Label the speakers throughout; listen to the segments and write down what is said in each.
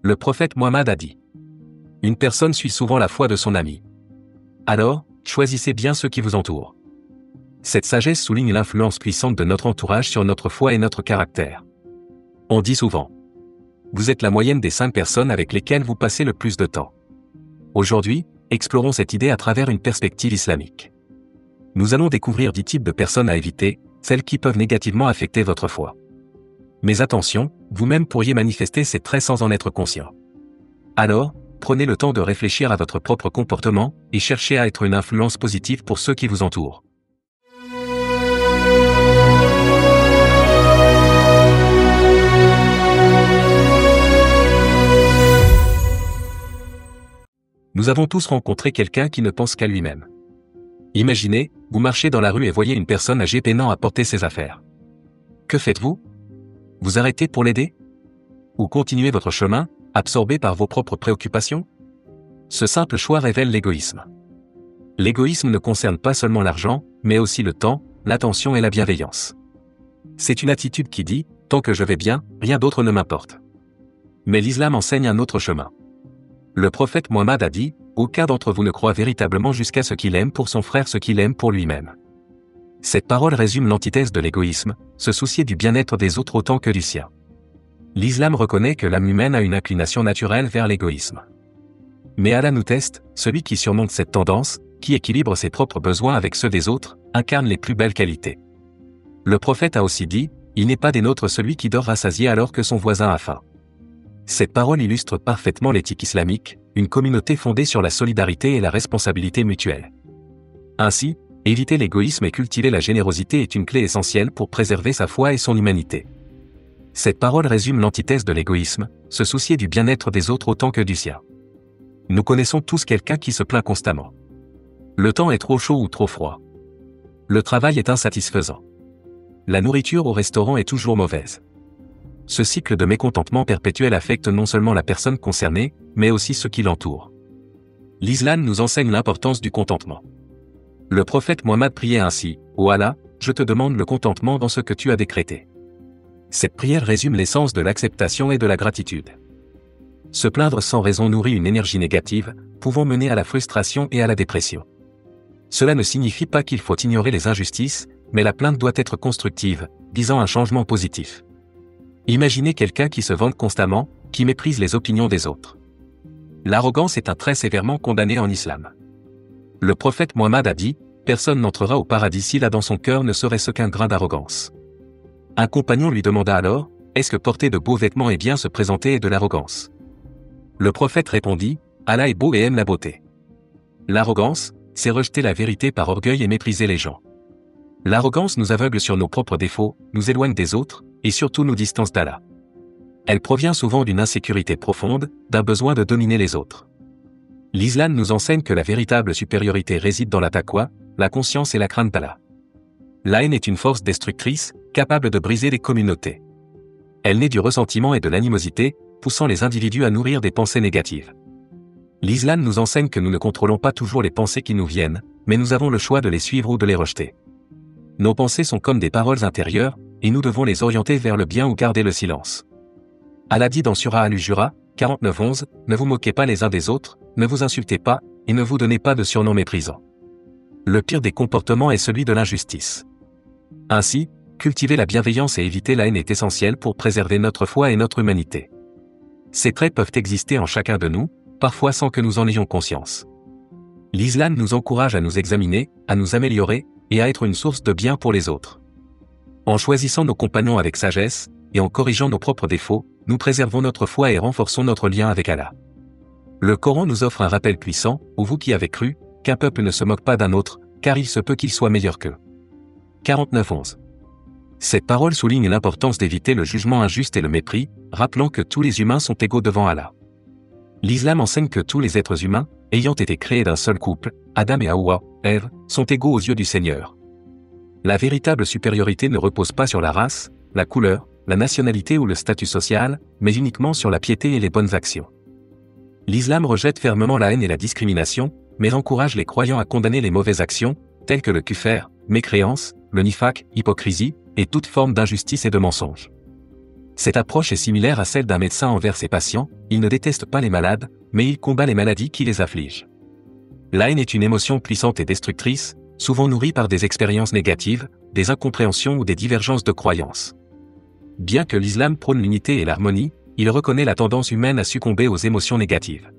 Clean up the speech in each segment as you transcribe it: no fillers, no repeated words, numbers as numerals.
Speaker 1: Le prophète Mohammed a dit: une personne suit souvent la foi de son ami. Alors, choisissez bien ceux qui vous entourent. Cette sagesse souligne l'influence puissante de notre entourage sur notre foi et notre caractère. On dit souvent: vous êtes la moyenne des 5 personnes avec lesquelles vous passez le plus de temps. Aujourd'hui, explorons cette idée à travers une perspective islamique. Nous allons découvrir 10 types de personnes à éviter, celles qui peuvent négativement affecter votre foi. Mais attention, vous-même pourriez manifester ces traits sans en être conscient. Alors, prenez le temps de réfléchir à votre propre comportement et cherchez à être une influence positive pour ceux qui vous entourent. Nous avons tous rencontré quelqu'un qui ne pense qu'à lui-même. Imaginez, vous marchez dans la rue et voyez une personne âgée peinant à porter ses affaires. Que faites-vous? Vous arrêtez pour l'aider? Ou continuez votre chemin, absorbé par vos propres préoccupations? Ce simple choix révèle l'égoïsme. L'égoïsme ne concerne pas seulement l'argent, mais aussi le temps, l'attention et la bienveillance. C'est une attitude qui dit: tant que je vais bien, rien d'autre ne m'importe. Mais l'islam enseigne un autre chemin. Le prophète Mohammed a dit: aucun d'entre vous ne croit véritablement jusqu'à ce qu'il aime pour son frère ce qu'il aime pour lui-même. Cette parole résume l'antithèse de l'égoïsme, se soucier du bien-être des autres autant que du sien. L'islam reconnaît que l'âme humaine a une inclination naturelle vers l'égoïsme. Mais Allah nous teste, celui qui surmonte cette tendance, qui équilibre ses propres besoins avec ceux des autres, incarne les plus belles qualités. Le prophète a aussi dit: il n'est pas des nôtres celui qui dort rassasié alors que son voisin a faim. Cette parole illustre parfaitement l'éthique islamique, une communauté fondée sur la solidarité et la responsabilité mutuelle. Ainsi, éviter l'égoïsme et cultiver la générosité est une clé essentielle pour préserver sa foi et son humanité. Cette parole résume l'antithèse de l'égoïsme, se soucier du bien-être des autres autant que du sien. Nous connaissons tous quelqu'un qui se plaint constamment. Le temps est trop chaud ou trop froid. Le travail est insatisfaisant. La nourriture au restaurant est toujours mauvaise. Ce cycle de mécontentement perpétuel affecte non seulement la personne concernée, mais aussi ceux qui l'entourent. L'islam nous enseigne l'importance du contentement. Le prophète Mohammed priait ainsi: ô Allah, je te demande le contentement dans ce que tu as décrété. Cette prière résume l'essence de l'acceptation et de la gratitude. Se plaindre sans raison nourrit une énergie négative, pouvant mener à la frustration et à la dépression. Cela ne signifie pas qu'il faut ignorer les injustices, mais la plainte doit être constructive, visant un changement positif. Imaginez quelqu'un qui se vante constamment, qui méprise les opinions des autres. L'arrogance est un trait sévèrement condamné en islam. Le prophète Mohammed a dit: personne n'entrera au paradis s'il a dans son cœur ne serait-ce qu'un grain d'arrogance. Un compagnon lui demanda alors: est-ce que porter de beaux vêtements et bien se présenter est de l'arrogance? Le prophète répondit: Allah est beau et aime la beauté. L'arrogance, c'est rejeter la vérité par orgueil et mépriser les gens. L'arrogance nous aveugle sur nos propres défauts, nous éloigne des autres, et surtout nous distance d'Allah. Elle provient souvent d'une insécurité profonde, d'un besoin de dominer les autres. L'islam nous enseigne que la véritable supériorité réside dans la taqwa, la conscience et la crainte d'Allah. La haine est une force destructrice, capable de briser les communautés. Elle naît du ressentiment et de l'animosité, poussant les individus à nourrir des pensées négatives. L'islam nous enseigne que nous ne contrôlons pas toujours les pensées qui nous viennent, mais nous avons le choix de les suivre ou de les rejeter. Nos pensées sont comme des paroles intérieures, et nous devons les orienter vers le bien ou garder le silence. Allah dit dans Surah Al-Hujurat, 49-11, ne vous moquez pas les uns des autres, ne vous insultez pas, et ne vous donnez pas de surnoms méprisants. Le pire des comportements est celui de l'injustice. Ainsi, cultiver la bienveillance et éviter la haine est essentiel pour préserver notre foi et notre humanité. Ces traits peuvent exister en chacun de nous, parfois sans que nous en ayons conscience. L'islam nous encourage à nous examiner, à nous améliorer, et à être une source de bien pour les autres. En choisissant nos compagnons avec sagesse, et en corrigeant nos propres défauts, nous préservons notre foi et renforçons notre lien avec Allah. Le Coran nous offre un rappel puissant: ô vous qui avez cru, qu'un peuple ne se moque pas d'un autre, car il se peut qu'il soit meilleur qu'eux. 49-11. Cette parole souligne l'importance d'éviter le jugement injuste et le mépris, rappelant que tous les humains sont égaux devant Allah. L'islam enseigne que tous les êtres humains, ayant été créés d'un seul couple, Adam et Hawa, Ève, sont égaux aux yeux du Seigneur. La véritable supériorité ne repose pas sur la race, la couleur, la nationalité ou le statut social, mais uniquement sur la piété et les bonnes actions. L'islam rejette fermement la haine et la discrimination, mais encourage les croyants à condamner les mauvaises actions, telles que le kufr, mécréance, le nifaq, hypocrisie, et toute forme d'injustice et de mensonge. Cette approche est similaire à celle d'un médecin envers ses patients, il ne déteste pas les malades, mais il combat les maladies qui les affligent. La haine est une émotion puissante et destructrice, souvent nourrie par des expériences négatives, des incompréhensions ou des divergences de croyances. Bien que l'islam prône l'unité et l'harmonie, il reconnaît la tendance humaine à succomber aux émotions négatives.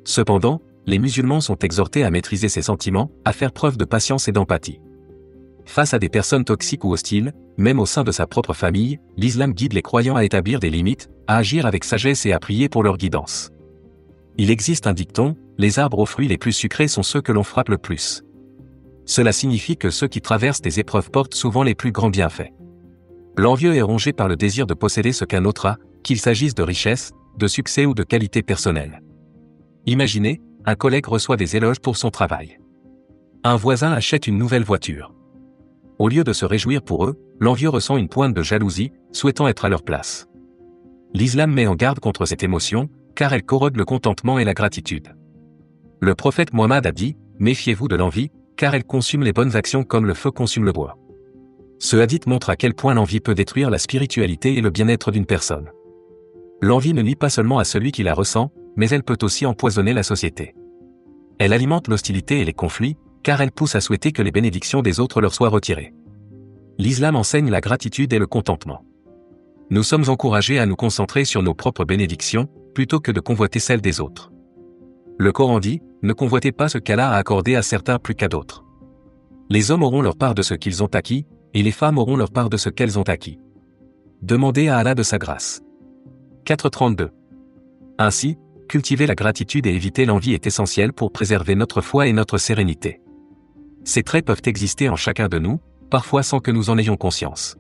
Speaker 1: Cependant, les musulmans sont exhortés à maîtriser ses sentiments, à faire preuve de patience et d'empathie. Face à des personnes toxiques ou hostiles, même au sein de sa propre famille, l'islam guide les croyants à établir des limites, à agir avec sagesse et à prier pour leur guidance. Il existe un dicton, les arbres aux fruits les plus sucrés sont ceux que l'on frappe le plus. Cela signifie que ceux qui traversent des épreuves portent souvent les plus grands bienfaits. L'envieux est rongé par le désir de posséder ce qu'un autre a, qu'il s'agisse de richesse, de succès ou de qualité personnelle. Imaginez, un collègue reçoit des éloges pour son travail. Un voisin achète une nouvelle voiture. Au lieu de se réjouir pour eux, l'envieux ressent une pointe de jalousie, souhaitant être à leur place. L'islam met en garde contre cette émotion, car elle corrode le contentement et la gratitude. Le prophète Mohammed a dit, « Méfiez-vous de l'envie, car elle consume les bonnes actions comme le feu consume le bois. » Ce hadith montre à quel point l'envie peut détruire la spiritualité et le bien-être d'une personne. L'envie ne nuit pas seulement à celui qui la ressent, mais elle peut aussi empoisonner la société. Elle alimente l'hostilité et les conflits, car elle pousse à souhaiter que les bénédictions des autres leur soient retirées. L'islam enseigne la gratitude et le contentement. Nous sommes encouragés à nous concentrer sur nos propres bénédictions, plutôt que de convoiter celles des autres. Le Coran dit, ne convoitez pas ce qu'Allah a accordé à certains plus qu'à d'autres. Les hommes auront leur part de ce qu'ils ont acquis, et les femmes auront leur part de ce qu'elles ont acquis. Demandez à Allah de sa grâce. 4.32. Ainsi, cultiver la gratitude et éviter l'envie est essentiel pour préserver notre foi et notre sérénité. Ces traits peuvent exister en chacun de nous, parfois sans que nous en ayons conscience.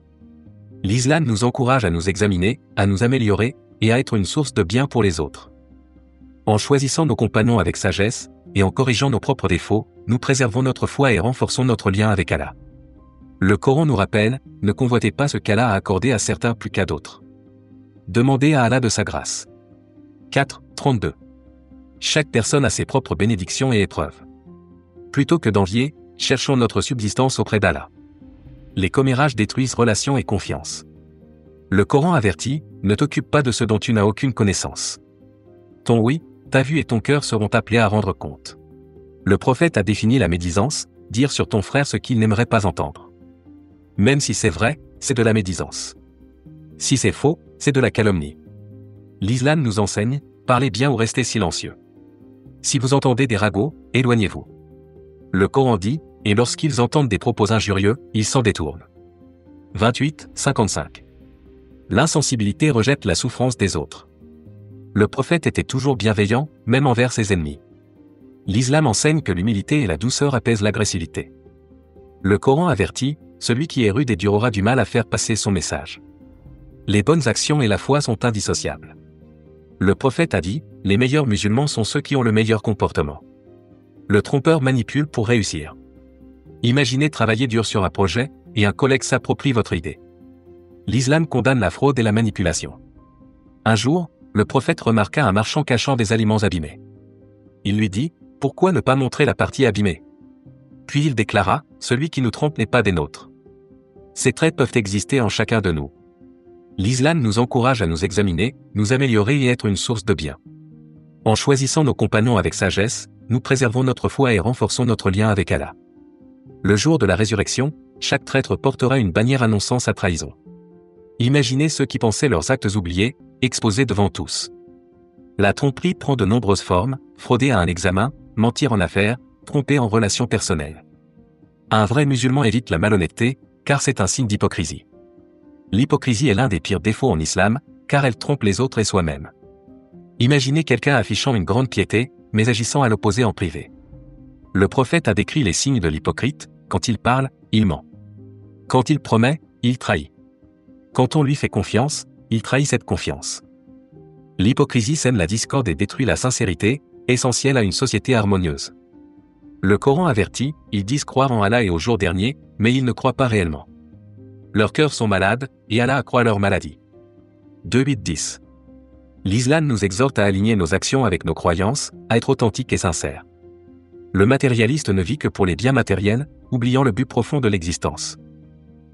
Speaker 1: L'islam nous encourage à nous examiner, à nous améliorer, et à être une source de bien pour les autres. En choisissant nos compagnons avec sagesse, et en corrigeant nos propres défauts, nous préservons notre foi et renforçons notre lien avec Allah. Le Coran nous rappelle, ne convoitez pas ce qu'Allah a accordé à certains plus qu'à d'autres. Demandez à Allah de sa grâce. 4.32. Chaque personne a ses propres bénédictions et épreuves. Plutôt que d'envier, cherchons notre subsistance auprès d'Allah. Les commérages détruisent relations et confiance. Le Coran avertit, ne t'occupe pas de ce dont tu n'as aucune connaissance. Ton oui, ta vue et ton cœur seront appelés à rendre compte. Le prophète a défini la médisance, dire sur ton frère ce qu'il n'aimerait pas entendre. Même si c'est vrai, c'est de la médisance. Si c'est faux, c'est de la calomnie. L'islam nous enseigne, parlez bien ou restez silencieux. Si vous entendez des ragots, éloignez-vous. Le Coran dit, et lorsqu'ils entendent des propos injurieux, ils s'en détournent. 28.55. L'insensibilité rejette la souffrance des autres. Le prophète était toujours bienveillant, même envers ses ennemis. L'islam enseigne que l'humilité et la douceur apaisent l'agressivité. Le Coran avertit, celui qui est rude et dur aura du mal à faire passer son message. Les bonnes actions et la foi sont indissociables. Le prophète a dit, les meilleurs musulmans sont ceux qui ont le meilleur comportement. Le trompeur manipule pour réussir. Imaginez travailler dur sur un projet, et un collègue s'approprie votre idée. L'islam condamne la fraude et la manipulation. Un jour, le prophète remarqua un marchand cachant des aliments abîmés. Il lui dit, pourquoi ne pas montrer la partie abîmée? Puis il déclara, celui qui nous trompe n'est pas des nôtres. Ces traits peuvent exister en chacun de nous. L'islam nous encourage à nous examiner, nous améliorer et être une source de bien. En choisissant nos compagnons avec sagesse, nous préservons notre foi et renforçons notre lien avec Allah. Le jour de la résurrection, chaque traître portera une bannière annonçant sa trahison. Imaginez ceux qui pensaient leurs actes oubliés, exposés devant tous. La tromperie prend de nombreuses formes, frauder à un examen, mentir en affaires, tromper en relations personnelles. Un vrai musulman évite la malhonnêteté, car c'est un signe d'hypocrisie. L'hypocrisie est l'un des pires défauts en islam, car elle trompe les autres et soi-même. Imaginez quelqu'un affichant une grande piété, mais agissant à l'opposé en privé. Le prophète a décrit les signes de l'hypocrite, quand il parle, il ment. Quand il promet, il trahit. Quand on lui fait confiance, il trahit cette confiance. L'hypocrisie sème la discorde et détruit la sincérité, essentielle à une société harmonieuse. Le Coran avertit, ils disent croire en Allah et au jour dernier, mais ils ne croient pas réellement. Leurs cœurs sont malades, et Allah accroît leur maladie. 2.8.10. L'islam nous exhorte à aligner nos actions avec nos croyances, à être authentiques et sincères. Le matérialiste ne vit que pour les biens matériels, oubliant le but profond de l'existence.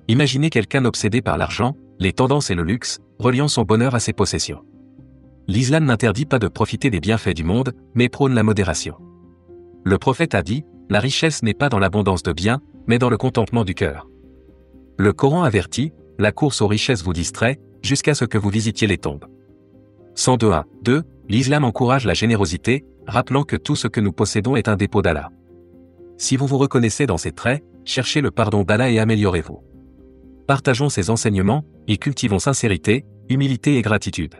Speaker 1: Imaginez quelqu'un obsédé par l'argent, les tendances et le luxe, reliant son bonheur à ses possessions. L'islam n'interdit pas de profiter des bienfaits du monde, mais prône la modération. Le prophète a dit, la richesse n'est pas dans l'abondance de biens, mais dans le contentement du cœur. Le Coran avertit, la course aux richesses vous distrait, jusqu'à ce que vous visitiez les tombes. 102.1. 2. L'islam encourage la générosité, rappelant que tout ce que nous possédons est un dépôt d'Allah. Si vous vous reconnaissez dans ces traits, cherchez le pardon d'Allah et améliorez-vous. Partageons ces enseignements, et cultivons sincérité, humilité et gratitude.